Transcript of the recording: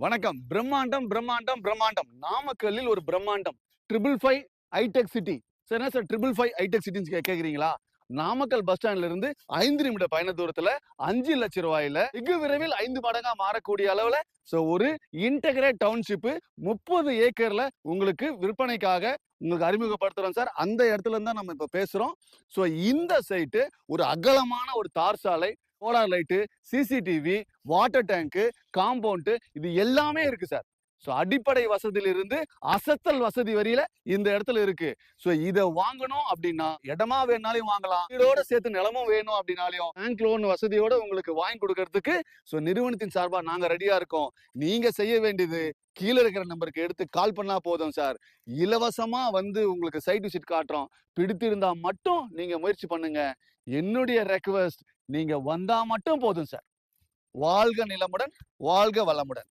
வணக்கம். பிரம்மாண்டம் பிரம்மாண்டம் பிரம்மாண்டம். நாமக்கல்லில் ஒரு பிரம்மாண்டம். 555 ஹைடெக் சிட்டி. சார் என்ன சார் 555 ஹைடெக் சிட்டின்னு கேக்குறீங்களா? நாமக்கல் பஸ் ஸ்டாண்ட்ல இருந்து 5 நிமிட பயண தூரத்துல 5 லட்சம் ரூபாயில வெகு விரைவில் 5 மடங்கா மாறக்கூடிய அளவுல ஒரு இன்டகிரேட் டவுன்ஷிப் 30 ஏக்கர்ல உங்களுக்கு விற்பனைக்காக உங்களுக்கு அறிமுகப்படுத்துறோம் சார். அந்த இடத்துல இருந்து தான் நம்ம இப்ப பேசுறோம். இந்த சைட்டு ஒரு அகலமான ஒரு தார் சாலை, solar light, CCTV, water tank, compound இது எல்லாமே இருக்கு சார். அடிப்படை வசதியிலிருந்து அசத்தல் வசதி வரையில இந்த இடத்துல இருக்கு. இத வாங்கணும் அப்படின்னா இடமா வேணாலும் வாங்கலாம். வீடோட சேர்த்து நிலமும் வேணும் அப்படின்னாலையும் பேங்க் லோன் வசதியோட உங்களுக்கு வாங்கி கொடுக்கறதுக்கு நிறுவனத்தின் சார்பா நாங்க ரெடியா இருக்கோம். நீங்க செய்ய வேண்டியது கீழே இருக்கிற நம்பருக்கு எடுத்து கால் பண்ணா போதும் சார். இலவசமா உங்களுக்கு சைட் விசிட் காட்டுறோம். பிடித்திருந்தா மட்டும் நீங்க முயற்சி பண்ணுங்க. என்னுடைய ரெக்வெஸ்ட், நீங்க வந்தா மட்டும் போதும் சார். வாழ்க நிலமுடன், வாழ்க வளமுடன்.